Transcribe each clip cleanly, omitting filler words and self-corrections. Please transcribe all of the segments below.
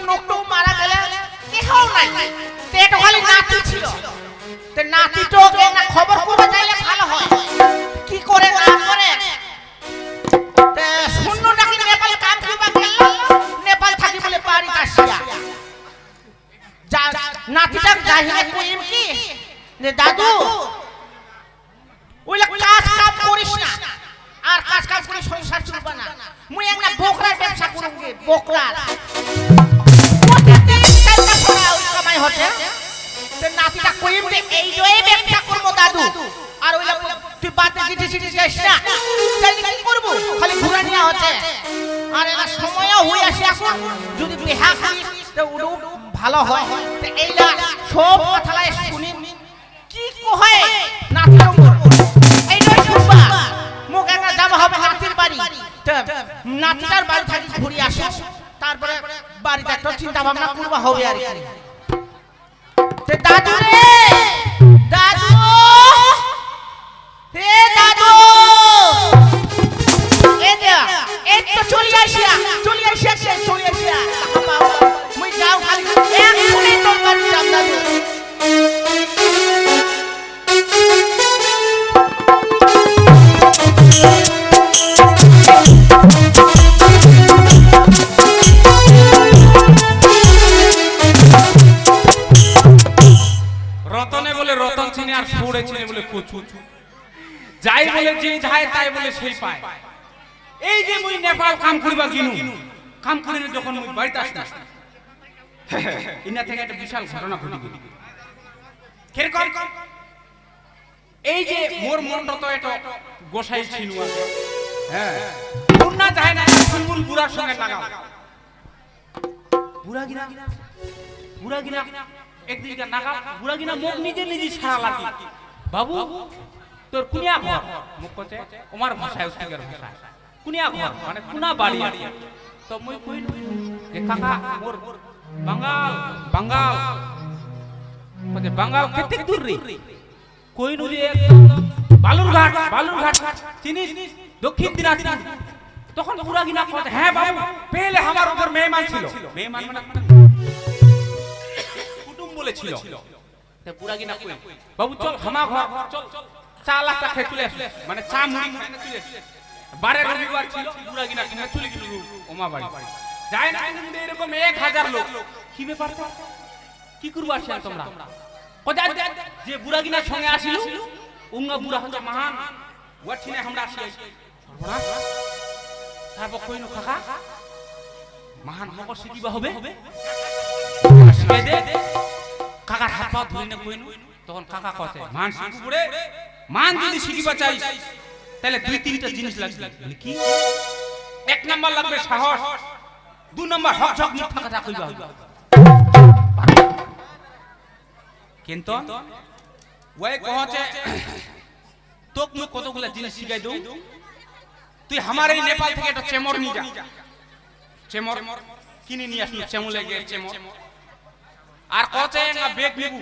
নকটো মারা গেলে কেউ নাই তে তো খালি নাতি ছিল তে নাতি তো না খবর করবে চাইলে ভালো হয় কি করে না করে তে শূন্য নাকি নেপাল কাম করবা গেল নেপাল থাকি বলে বাড়ি আসিয়া যা নাতিটা যাইলে কইম কি যে দাদু ওইলা কাজ কাম করিস না আর কাজ কাজ করে সংসার চলবে না মুই একটা বকরার ব্যবসা করুমগে বকরার প্রত্যেকদিন টাকা পড়া ওই কামাই হচ্ছে তে নাতিটা কইম যে এই জয়ে ব্যবসা করব দাদু আর ওইলা তুই বাতে জিটি জিটি যাস না তাহলে কি করব খালি ঘুরা নিয়া হচ্ছে আর এর সময়ও হই আসি এখন যদি বিহা করিস তো উড়ু ভালো হয় তে এইলা সব কথালাই শুনি কি কয় নাতির এই জয় শুনবা মুখ একটা যাওয়া হবে নাতির বাড়ি নাতিটার বাড়ি থাকি ঘুরে আসো তারপরে বাড়িতে একটা চিন্তা ভাবনা করবা হবে আর কি দাদু রে দাদু হে দাদু এ দেয়া এই তো চলে আসিয়া মুই যাও খালি এক মিনিট তোর বাড়ি যাব দাদু রতনে বলে রতন চিনি আর সুরে চিনি বলে কচু যাই বলে যে যায় তাই বলে সেই পায় এই যে মুই নেপাল কাম করিবা গিনু কাম করিলে যখন মুই বাড়িতে আসতাম ইনা থেকে একটা বিশাল ঘটনা ঘটে গেল কিরকম এই যে মোর মনটা তো এটা গোসাই ছিল হ্যাঁ পুরনা যায় না ফুলমুল বুড়ার সঙ্গে লাগাও বুড়া গিনা একদিন কা নাগা বুড়া গিনা মুখ নিজে নিজে সারা লাগি বাবু তোর কুনিয়া ঘর মুখ কতে ওমার ভাষায় উস্তিকার ভাষা কুনিয়া ঘর মানে কুনা বাড়ি তো মই কই যে কাকা মোর বাঙ্গাল কতে বাঙ্গাল কত দূর রে কই নুরি একদম বালুরঘাট চিনিস দক্ষিণ দিনাজপুর তখন বুড়া গিনা কতে হ্যাঁ বাবু পেলে আমার উপর মেহমান ছিল মেহমান মানে ছিল তে পুরা গিনা কই বাবু চল হামা ঘর চল চা লাস্তা খেয়ে চলে আসে মানে চা মুড়ি খাইনা চলে আসে বারে রবিবার ছিল পুরা গিনা কিনা চলে গেল ওমা বাড়ি যায় না কিন্তু এরকম 1000 লোক কি ব্যাপার কি করব আসেন তোমরা কদা যে বুড়া গিনার সঙ্গে আসিল উঙ্গা বুড়া হচ্ছে মহান ওয়াঠিনে আমরা আসি সর্বনাশ তারপর কইনো কাকা মহান হব শিখিবা হবে শিখাই দে কাকার হাত পা ধরে না কইনু তখন কাকা কতে মান শিখু পড়ে মান যদি শিখিবা চাই তাহলে দুই তিনটা জিনিস লাগবে বলি কি এক নাম্বার লাগবে সাহস দুই নাম্বার হক ঝক মিথ্যা কথা কইবা হবে কিন্তু ওই কহছে তোক মু কতগুলা জিনিস শিখাই দউ তুই আমার এই নেপাল থেকে একটা চেমর নিয়ে যা চেমর কিনে নিয়ে আসি চেমুলে গিয়ে চেমর আর কচে না বেগ নিবু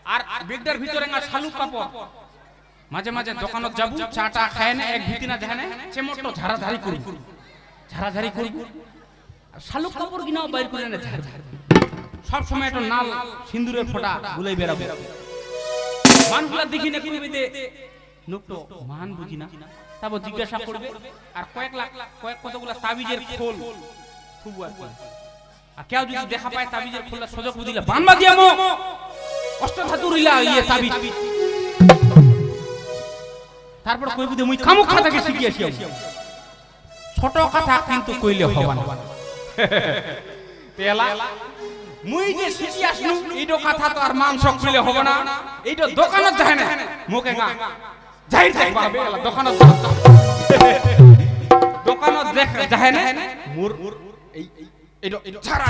আর বেগটার ভিতরে না শালুক কাপড় মাঝে মাঝে দোকানত যাবু চাটা খায় না এক ভিতি না জানে চেমরটো ঝাড়াঝাড়ি করি আর শালুক কাপড় কিনাও বাইর করে না ঝাড় সব সময় একটা নাল সিন্দুরের ফোঁটা গুলাই বেরাবো মানগুলা দেখি না কইবে নকটো মান বুঝি না তারপর জিজ্ঞাসা করবে আর কয়েক কতগুলা তাবিজের খোল থুবু আর কেউ যদি দেখা পায় তাবিজের খোলা সুযোগ দিলে বানবা দিয়ামো অষ্টধাতুরিলা ইয়ে তাবিজ তারপর কইবু দে মুই কামুক খাতাকে শিখিয়েছি ছোট কথা কিন্তু কইলে হবে না তেলা মুই যে শিখি আসনু এইটো কথা তো আর মাংস কইলে হবে না এইটো দোকানত যায় না মুকে গা যাই পাবে দোকানত দেখ যায় না মুর এই এইটো ছাড়া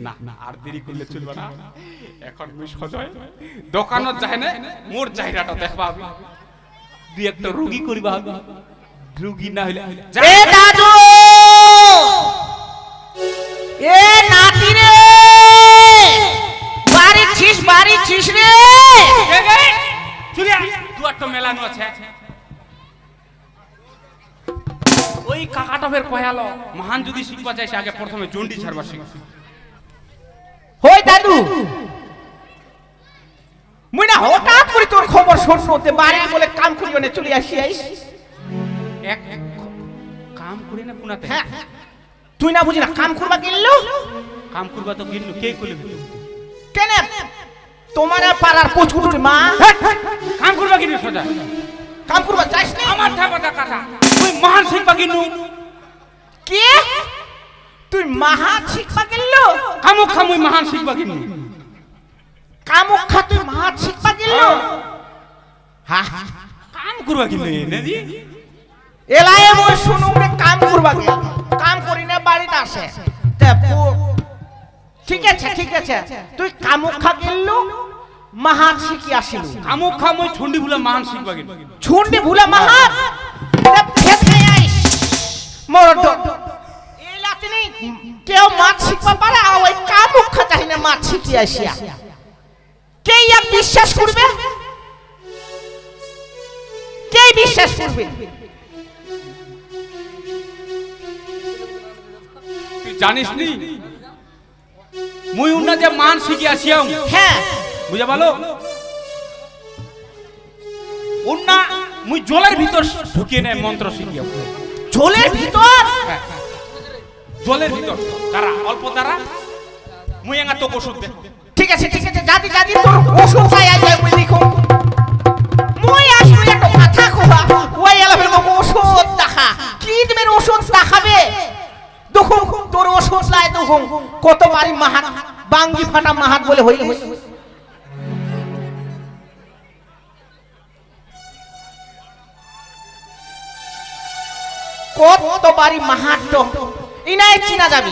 না না আর দেরি করলে চলবে না এখন মুই সজয় দোকানত যায় না মোর চাহিদাটা দেখবা হবে দুই একটা রোগী করিবা হবে রোগী না হইলে এ দাদু এ নাতি রে বাড়ি ছিস রে চুরিয়া তুই একটা মেলানো আছে ওই ওই কাকাটা ফের কয়ালো মহান যদি শিখবা চাইছে আগে প্রথমে জন্ডি ছাড়বা শিখ। হই দাদু মুই না হঠাৎ করে তোর খবর শুনতে বাড়ি বলে কাম করিও না চলে আসিস। এক কাম করি না কোনাতে? হ্যাঁ তুই না বুঝি না কাম করবা গেল? কাম করবা তো গিনলু কে কইলো? কেন তোমার পাড়ার পুচকুটুর মা কাম করবা গিনলু সোজা কাম করবা চাইছ না? আমার ঠাপাটা কথা তুই মহান শিখবা গিনলু কে? তুই মহা শিখবা গেল? কামুক খামুই মহান শিখবা গিনলু। কামুখা তুই মহা শিখবা গেল? হ্যাঁ কাম করবা গিনলু নেদি এলাই মই শুনুম রে কাম করবা গেল। কাম করি না বাড়িতে আসে ঠিক আছে ঠিক আছে তুই কামুখা গেল মহা শিখি আসিল। কামুক খামুই ছন্ডি ভুলা মহান শিখবা গিনলু। ছুন্ডি ভুলা মহা ফেসে আইস মোর এই লাতিনি কেউ মাছ শিখবা পারে আর ওই কামুখা চাই না মাছ শিখি আসিয়া কে ইয়া বিশ্বাস করবে? কে বিশ্বাস করবে? তুই জানিস নি মুই উন্না যে মান শিখি আসিয়াম হ্যাঁ বুঝা ভালো উন্না মুই জলের ভিতর ঢুকিয়ে নেয় মন্ত্র শিখিয়াম। ঝোলের ভিতর? জলের ভিতর তারা অল্প তারা মুই এঙ্গা তো ওষুধ দে। ঠিক আছে জাদি জাদি তোর ওষুধ খাই আই যাই মুই দেখো মুই আসলে একটা কথা কবা ওই এলাবের মো ওষুধ দেখা কি দিবের ওষুধ দেখাবে দেখো তোর ওষুধ লাই দেখো কত বাড়ি মাহাত বাঙ্গি ফাটা মাহাত বলে হই কত বাড়ি মাহাত ইনাই চিনা যাবি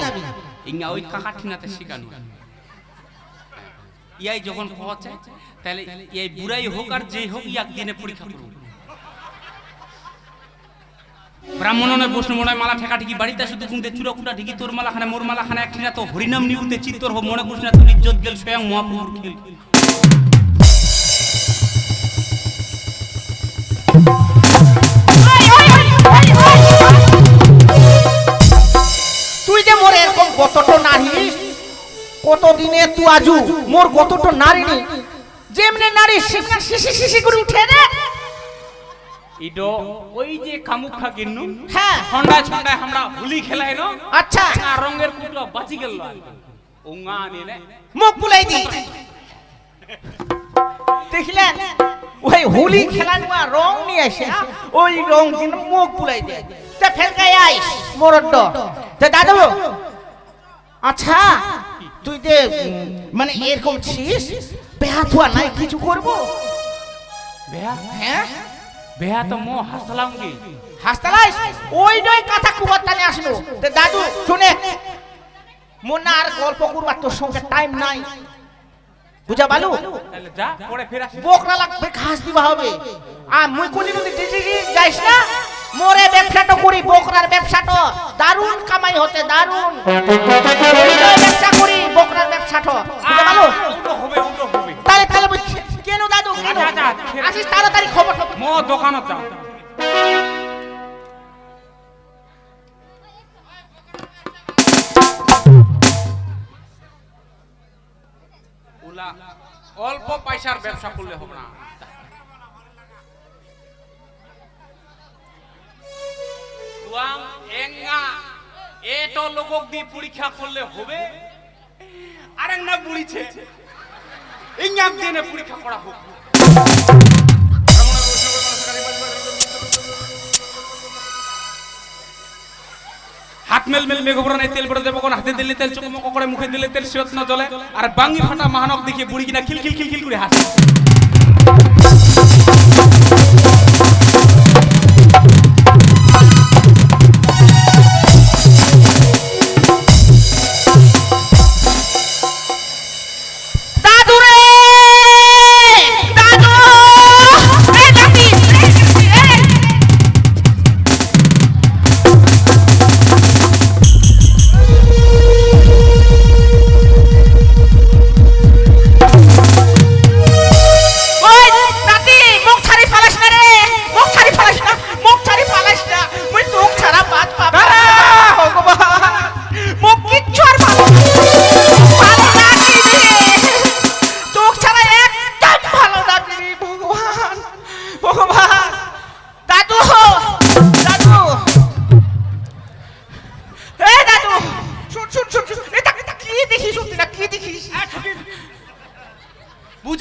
ইঙ্গা ওই কাকা ঠিনাতে শিখানো ইয়াই যখন পৌঁছে তাহলে এই বুড়াই হোক আর যেই হোক ইয়াক দিনে পরীক্ষা করব। ব্রাহ্মণনে বৈষ্ণবনে মালা ঠেকা ঠিকি বাড়িতে শুধু গুনতে চূড়া কুটা ঠিকি তোর মালা খানে মোর মালা খানে একঠিনা তো হরিনাম নিউতে চিত্তর হোক মনে করিস না তোর ইজ্জত গেল স্বয়ং মহাপুর খেল। তুই যে মোর এরকম কতটা নারী কত দিনে তুই আজু মোর কতটা নারী নি যেমনে নারী সেমনে শিশি শিশি করে উঠে রে ইডো ওই যে কামুখা গিন্নু হ্যাঁ ঠান্ডা ঠান্ডা আমরা হোলি খেলাই ন আচ্ছা না রঙের কুটো বাঁচি গেল ওঙ্গা নিলে মুখ বুলাই দি দেখলেন ওই হোলি খেলানোয়া রং নিয়ে আসে ওই রং কিন্তু মুখ বুলাই দে তে ফের গায় আইস মোরড তে দাদু আচ্ছা তুই যে মানে এরকম ছিস বেহা থুয়া নাই কিছু করব বেহা হ্যাঁ বেহা তো মো হাসলাম কি হাসতালাইস ওই নয় কথা কুবাতানে আসলো তে দাদু শুনে মন আর গল্প করবার তোর সঙ্গে টাইম নাই বুঝা বালু তাহলে যা পরে ফের আসি বকরা লাগবে ঘাস দিবা হবে আর মুই কোনি নদী দিদি যাইস না মোরে ব্যবসাটা করি বকরার ব্যবসাটা দারুণ কামাই হতে দারুণ ব্যবসা করি বকরার ব্যবসাটা বুঝা বালু উল্টো হবে তাহলে তাহলে কেন দাদু কেন আচ্ছা, আসিস তাড়াতাড়ি খবর মো দোকানত যাও উলা অল্প পয়সার ব্যবসা করলে হবে না তুয়াং এঙ্গা এটো লোকক দিয়ে পরীক্ষা করলে হবে আর না বুড়িছে ইঙ্গাক দিনে পরীক্ষা করা হোক হাত মেল মেল মেঘবরা নাই তেল বড় দেব কোন হাতে দিলে তেল চকমক করে মুখে দিলে তেল সিরত না জ্বলে আর বাঙ্গি ফাটা মহানক দেখে বুড়ি কিনা খিল খিল খিল খিল করে হাসে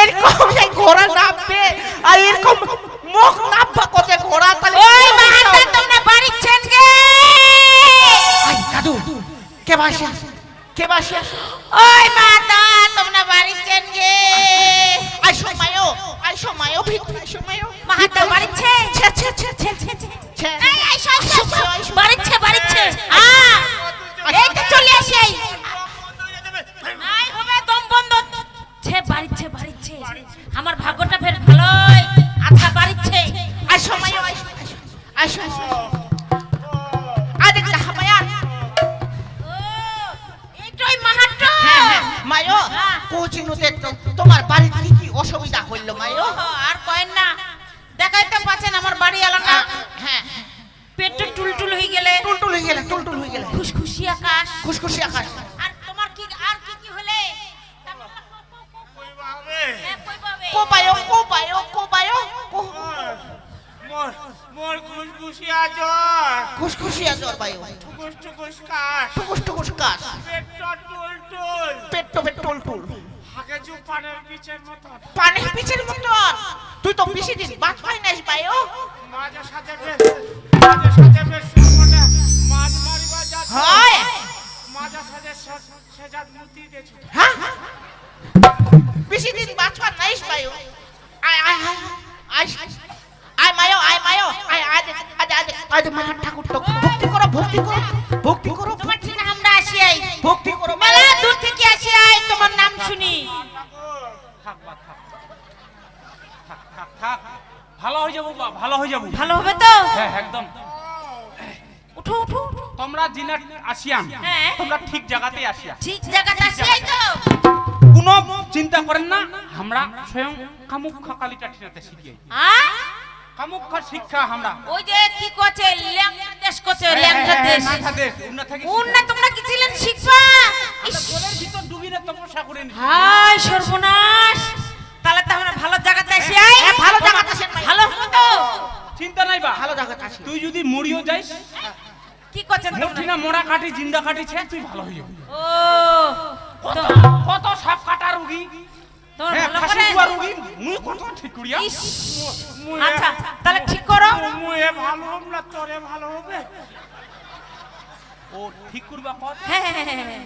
এরকম যে ঘোড়া নামবে আর এরকম মুখ নামবা কোথায় ঘোড়া তাহলে ওই মাহাতা তোমরা বাড়িছেন গে আই দাদু কে বাসা কে বাসা ওই মাহাতা তোমরা বাড়িছেন গে আই সময়ও ভিতরে সময়ও মাহাতা বাড়িছে ছে ছে ছে ছে ছে ছে এই এই বাড়িছে বাড়িছে এই তো চলে আসি এই নাই হবে দম বন্ধ ছে বাড়িছে বাড়িছে আমার ভাগ্যটা ফের ভালোই আচ্ছা বাড়িছে আই সময়ও আই সময় আই দেখ হামায়ান খুশখুশি আকাশ। আর তোমার কি আর কি কি হলে কইবা হবে হ্যাঁ কই পাবে মোর খুশখুশি আজর খুশখুশি আজর বায়ু। টুকুস টুকুস কাশ টুকুস কাশ। পেটটা টুল টুল পেট টুল টুল। হাগে জু পানের পিছের মতন পানের পিছের মতন। তুই তো বেশি দিন বাদ পাই নাই বায়ু। মাঝে সাথে বেশ সুমনে মাছ মারিবা যাচ্ছে হয় মাঝে সাথে সেজাত মুতি দেছে হ্যাঁ বেশি দিন বাদ পাই নাই বায়ু। আয় মায়ো আয় মা ঠাকুর তো ভক্তি করো তোমার ঠিক আমরা আসি আই ভক্তি করো মেলা দূর থেকে আসি আই তোমার নাম শুনি থাক বা থাক থাক থাক থাক ভালো হয়ে যাবো বা ভালো হয়ে যাবো ভালো হবে তো হ্যাঁ একদম উঠো উঠো তোমরা জিনা আসিয়ান হ্যাঁ। তোমরা ঠিক জায়গাতেই আসিয়া ঠিক জায়গাতে আসি আই তো কোনো চিন্তা করেন না আমরা স্বয়ং কামুখ্যা কালীটা ঠিনাতে শিখিয়ে হ্যাঁ কামুখ্যা শিক্ষা আমরা ওই যে কি কোছে ল্যাংটা দেশ কোছে ল্যাংটা দেশ নাথা দেশ উন্না থেকে উন্না তোমরা কি ছিলেন শিখবা আমরা জলের ভিতর ডুবি না তপস্যা করে নি হায় সর্বনাশ তাহলে তো আমরা ভালো জায়গাতে আসি আই হ্যাঁ, ভালো জায়গাতে আসেন ভাই। ভালো হবে তো চিন্তা নাই বা ভালো জায়গাতে আসি। তুই যদি মরিও যাইস কি করছেন মরছি তোমরা না মোড়া কাটি জিন্দা কাটি ছে তুই ভালো হয়ে যাবি ও কত তো কত সাপ কাটা রোগী তোমার হ্যাঁ ভালো ফাঁসি করে দেওয়া রোগী মুই কত ঠিক করিয়া ইস, আচ্ছা তাহলে ঠিক করো মুয়ে ভালো হব না তোরে ভালো হবে ও ঠিক করবা কত হ্যাঁ হ্যাঁ, হ্যাঁ, হ্যাঁ।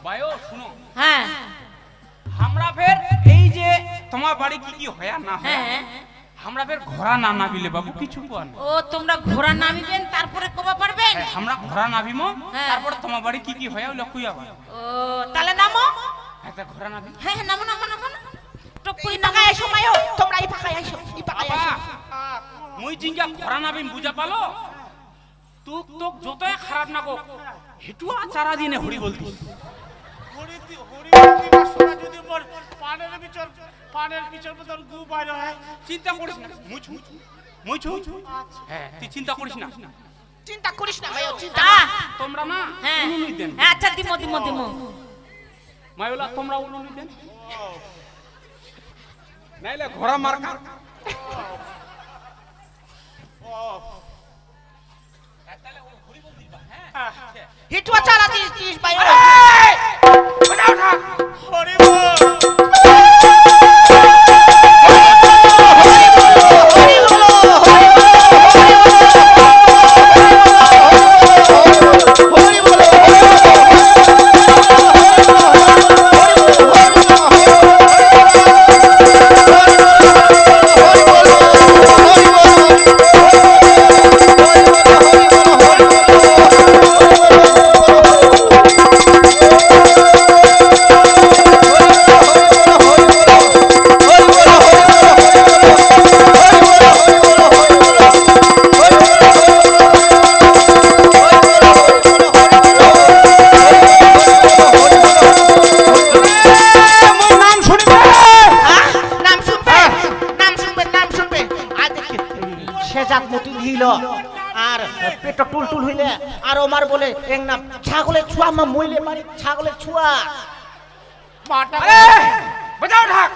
বায়ো শুনো হ্যাঁ আমরা ফের এই যে তোমার বাড়ি কি কি হয় আর না হয় হ্যাঁ আমরা ফের ঘোড়া না নাবিলে বাবু কিছু কোয়ান ও তোমরা ঘোড়া নামিবেন তারপরে কবা পারবেন আমরা ঘোড়া নাবিমো হ্যাঁ। তারপরে তোমার বাড়ি কি কি হয় ওই লক্ষ্য যাবা ও তাহলে নামো একটা ঘোড়া নাবি হ্যাঁ হ্যাঁ নামো নামো নামো টকুই এই নামো পাকায় এসো মায়ো তোমরা এই পাকায় এসো বাবা মুই জিঙ্গা ঘোড়া নাবিম বুঝা পালো তুক তুক যতই খারাপ না গো হেটুয়া চারা দিনে হরি বলতি হরি দিবা শোনা যদি মোর পানের পিছর মতন গু বাইরে হয় চিন্তা করিস না মুছু হ্যাঁ তুই চিন্তা করিস না চিন্তা করিস না মায়ো চিন্তা আহ, তোমরা না হ্যাঁ উনুনি দেন হ্যাঁ, আচ্ছা দিমো দিমো দিমো মায়োলা তোমরা উনুনি দেন নাইলে ঘোড়া মার্কা হিটুয়া চারা দিস মায়ো হরি বল আর পেট টুল হইলে আর ওমার বলে এক নাম ছাগলের ছুয়া মা মইলে মারি ছাগলের ছুয়া মাটা বাজাও ঢাক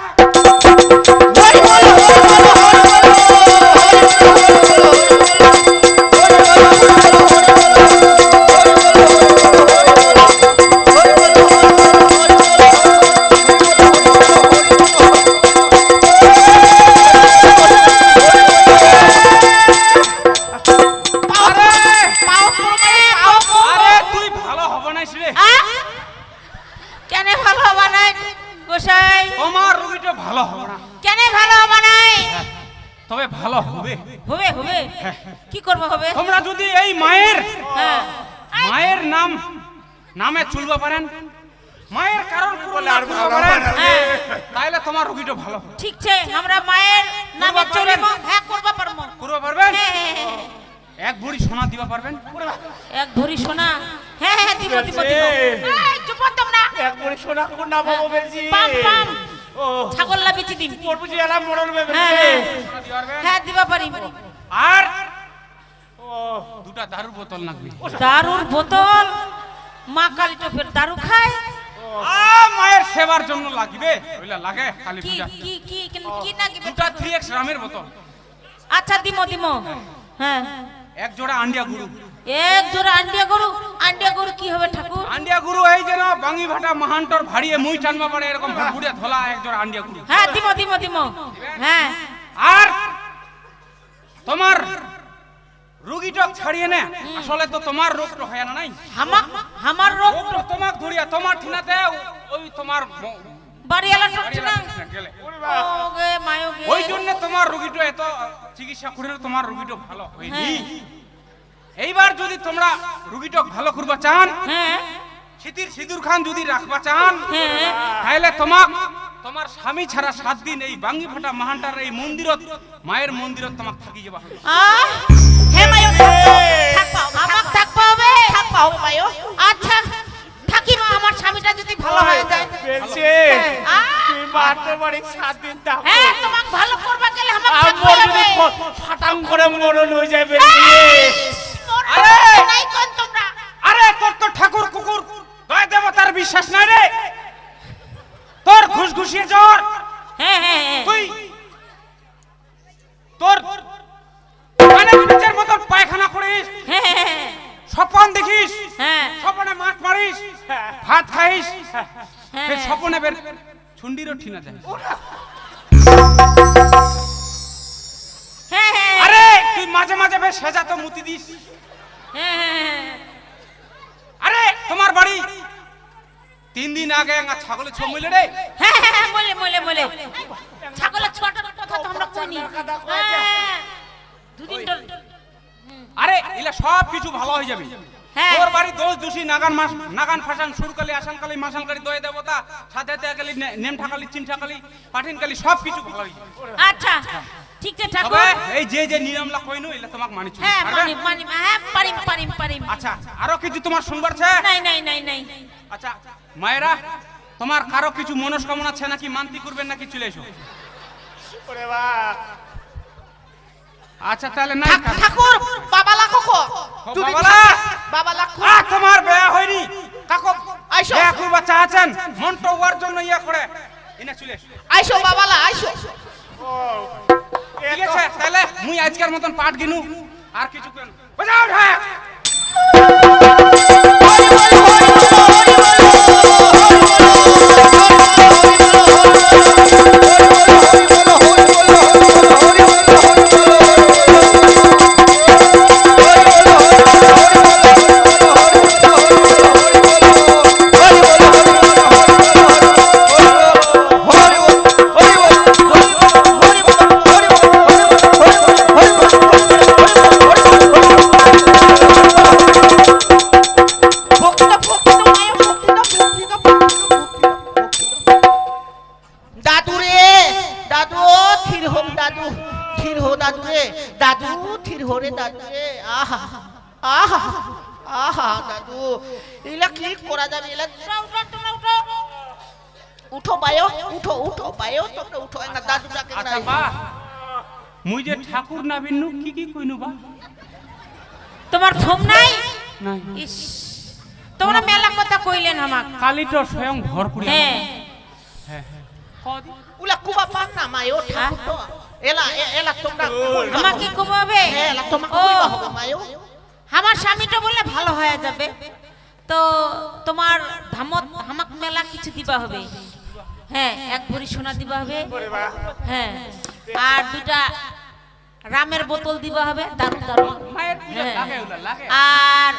কেন ভালো হবে না গোসাই তোমার রুগীটা ভালো হবে না কেন ভালো হবে না তবে ভালো হবে হবে হবে কি করব হবে তোমরা যদি এই মায়ের হ্যাঁ মায়ের নামে চলবা পারেন মায়ের কারণ বলে আর ভালো হবে না। হ্যাঁ তাইলে তোমার রুগীটা ভালো হবে ঠিক আছে আমরা মায়ের নামে করবা পারবেন? চলিব হ্যাঁ করব পারবো করবা পারবেন হ্যাঁ, হ্যাঁ, হ্যাঁ। এক ভরি সোনা দিবা পারবেন এক ভরি সোনা হ্যাঁ হ্যাঁ দিব দিব দিব এই চুপ তোমরা এক বড়ি সোনা কোন না বাবু বেজি পাম পাম ও ছাগললা বেচি দিন মোর বুঝি এলা মরণ বেবে হ্যাঁ হ্যাঁ সোনা দিবা পারবেন হ্যাঁ দিবা পারি আর ও দুটা দারুর বোতল লাগবে দারুর বোতল মা কালী টোপের দারু খায়। মায়ের সেবার জন্য লাগবে ওইলা লাগে কালী কি পূজা কি কি কি নাগিবে? দুটা 3x রামের বোতল, আচ্ছা দিমো দিমো। হ্যাঁ এক জোড়া আন্ডিয়া গুরু। এক জোড়া আন্ডিয়া গরু। আন্ডিয়া গরু কি হবে ঠাকুর? আন্ডিয়া গুরু এই যেন বাঙ্গি ভাটা মহান্তর ভাড়িয়ে মুই টানবা পারে এরকম ভুড়িয়া ধলা এক জোড়া আন্ডিয়া গুরু। হ্যাঁ দিমো দিমো দিমো। হ্যাঁ আর তোমার রোগীটক ছাড়িয়ে নে, আসলে তো তোমার রোগটা হয় না নাই, আমার রোগ রোগটা তোমাক ধরিয়া তোমার ঠিনাতে ওই তোমার বাড়িওয়ালা ঠকছে না গেলে ওগে মায়োগে। ওই জন্য তোমার রোগীটা এত চিকিৎসা করে তোমার রোগীটা ভালো হয়নি। এইবার যদি তোমরা রোগীটা ভালো করবা চান, হ্যাঁ শীতির সিঁদুর খান যদি রাখবা চান, হ্যাঁ তাহলে তোমার স্বামী ছাড়া 7 দিন এই বাঙ্গি ফাটা মহানটার এই মন্দিরত মায়ের মন্দিরত তোমাক থাকি যাবা হবে। হে মায়ো থাকবা, আমাক থাকবা হবে, থাকবা হবে মায়ো। আচ্ছা থাকি মা, আমার স্বামীটা যদি ভালো হয়ে যায়। বেলছে তুই মারতে পারি 7 দিন থাকবো। হ্যাঁ তোমাক ভালো করবা গেলে আমাক আর থাকবা মোর হবে। যদি ফাটাং করে মরণ হয়ে যায় বেলছে। আরে! নাই কোন তোমরা? আরে তোর তো ঠাকুর কুকুর দয় দেবতার বিশ্বাস নাই রে, তোর ঘুষঘুষিয়ে জ্বর। হ্যাঁ হ্যাঁ তুই তোর মানে পিচের মতন পায়খানা করিস, হ্যাঁ স্বপন দেখিস, হ্যাঁ স্বপনে মাছ মারিস, ভাত খাইস, হ্যাঁ ফের স্বপনে বের ছুন্ডিরও ঠিনা যায়। হ্যাঁ হ্যাঁ আরে তুই মাঝে মাঝে বেশ সেজা তো মুতি দিস। হ্যাঁ আরে তোমার বাড়ি 3 দিন আগে একটা ছাগলের ছো মইলে রে। হ্যাঁ হ্যাঁ বলে বলে বলে ছাগলের ছোটর কথা তো আমরা কইনি। হ্যাঁ দুদিন তো আরে এলা সব কিছু ভালো হয়ে যাবে। হ্যাঁ। তোর বাড়ি দোষ দোষী নাগান ফাসান সুরকালি আসানকালি মাসানকালি দয় দেবতা সাথে কালি নেম ঠাকালি চিন ঠাকালি পাঠিন কালি সব কিছু ভালো হয়ে যাবে। আচ্ছা ঠিক আছে ঠাকুর। তবে এই যে নিয়মলা কইনো এলা তোমাক মানি চল। হ্যাঁ মানি মানি হ্যাঁ পারিম পারিম পারিম। আচ্ছা আরো কিছু তোমার শুনবার আছে? নাই নাই নাই নাই। আচ্ছা মায়েরা তোমার কারো কিছু মনস্কামনা আছে নাকি, মানতি করবেন নাকি, চলে এসো। ওরে বাবা আচ্ছা তাহলে নাই ঠাকুর বাবা লাখো কো যদি বাবালা! বাবা লাখো তোমার বিয়া হয়নি কাকো আইসো। বিয়া করবা চাচ্ছেন মনটা ওয়ার জন্য ইয়া করে এনে চলে এসো। আইসো বাবালা আইসো। ও ঠিক আছে তাহলে মুই আজকের মতন পাঠ গিনু, আর কিছু কেন বাজাও ঢাক। দাদু রে দাদু থির হোক দাদু, থির হো দাদু রে, দাদু থির হো রে দাদু রে। আহা আহা আহা দাদু এলা কি করা যাবে? এলা উঠো বায়ো, উঠো উঠো বায়ো, তোমরা উঠো না দাদু ডাকে আচ্ছা নাই। বা মুই যে ঠাকুর না বিনু কি কইনু বা তোমার ফোন নাই? নাই ইস তোমরা মেলা কথা কইলেন আমাক। কালি তো স্বয়ং ভরপুর। হ্যাঁ হ্যাঁ উলা কুবা পান না মায়ো ঠাকুর তো এলা এলা তোমরা আমাকে কমাবে? হ্যাঁ এলা তোমাকে ও কইবা হবে মায়ো। আমার স্বামীটা বলে ভালো হয়ে যাবে, তো তোমার ধামত হামাক মেলা কিছু দিবা হবে। হ্যাঁ এক ভরি সোনা দিবা হবে। হ্যাঁ আর 2টা রামের বোতল দিবা হবে দারুণ দারুণ। মায়ের পূজা হ্যাঁ। লাগে ওলা লাগে। আর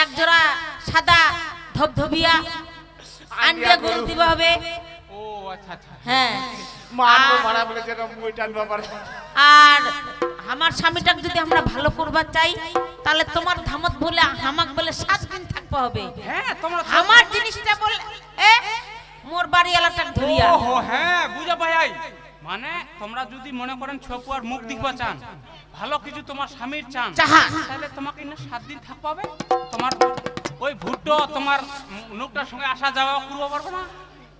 1 জোড়া সাদা ধবধবিয়া আন্ডিয়া গরু দিবা হবে। ও আচ্ছা আচ্ছা হ্যাঁ মারবো মারা বলে যেরকম মই টানবা পারে। আর আমার স্বামীটাকে যদি আমরা ভালো করবা চাই তাহলে তোমার ধামত বলে হামাক বলে 7 দিন থাকতে হবে। হ্যাঁ তোমরা আমার জিনিসটা বলে মোর বাড়ি এলাকাটা ধরিয়া। ও হ্যাঁ বুঝা পাই। মানে তোমরা যদি মনে করেন ছপুয়ার মুখ দেখবা চান, ভালো কিছু তোমার স্বামীর চান, চাহা। তাহলে তোমাকে না 7 দিন থাকতে হবে। তোমার ওই ভুট্টো তোমার লোকটার সঙ্গে আসা যাওয়া করব পারবে না,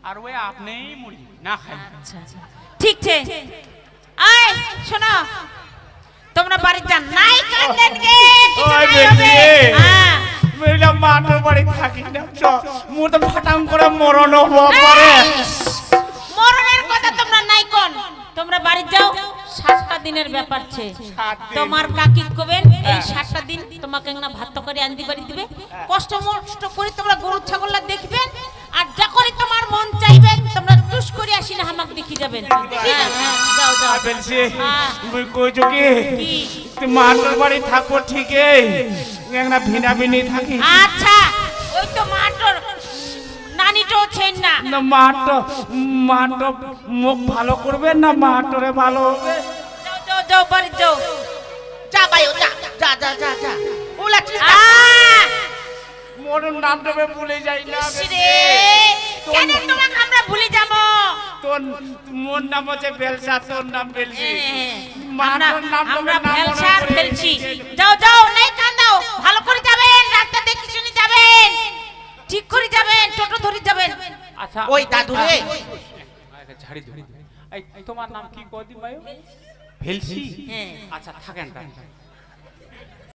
আর ওই আপনিই মুড়ি না খাই। আচ্ছা ঠিক আছে আয় শোনো, তোমরা বাড়ি যান নাই কাঁদেন গে কিছু ওই নাই হবে। বেটি। হ্যাঁ বললাম মাঠের বাড়ি থাকি না চ মোর তো ফাটাং করে মরণ হবো পরে মরণের কথা তোমরা নাই কোন তোমরা বাড়ি যাও 7টা দিনের ব্যাপার ছে 7 দিন। তোমার কাকি কবেন এই 7টা দিন তোমাকে না ভাত করে আনতে বাড়ি দিবে কষ্ট মষ্ট করে তোমরা গরু ছাগললা দেখবেন আর যখনই তোমার মন চাইবে তোমরা টুস করে আসি না আমাকে দেখি যাবেন হ্যাঁ, হ্যাঁ, যাও যাও বলছি হ্যাঁ। মুই কইছো কি কি? তুই মাঠের বাড়ি থাকো ঠিকই একটা ভিনা ভিনি থাকি আচ্ছা ওই তো মাটর নানিটো ছেন না না মাঠ মুখ ভালো করবে না মাঠরে ভালো হবে যাও যাও যাও বাড়ি যাও যা বায়ু যা যা যা যা যা ওলা চিন্তা মোর নামটা ভুলে যাই না রে কেন তোমাকে আমরা ভুলে যাব তোর মোর নাম হচ্ছে বেলসা তোর নাম বেলসি আমরা মাঠের নাম আমরা নাম মনে ফেলছা করে ফেলছি যাও যাও নাই কান্দাও ভালো করে যাবেন রাস্তা দেখে শুনে যাবেন ঠিক করে যাবেন টোটো ধরে যাবেন আচ্ছা ওই দাদু রে ঝাড়ি ধরি এই তোমার নাম কি কদি ভাই ভেলসি হ্যাঁ আচ্ছা থাকেন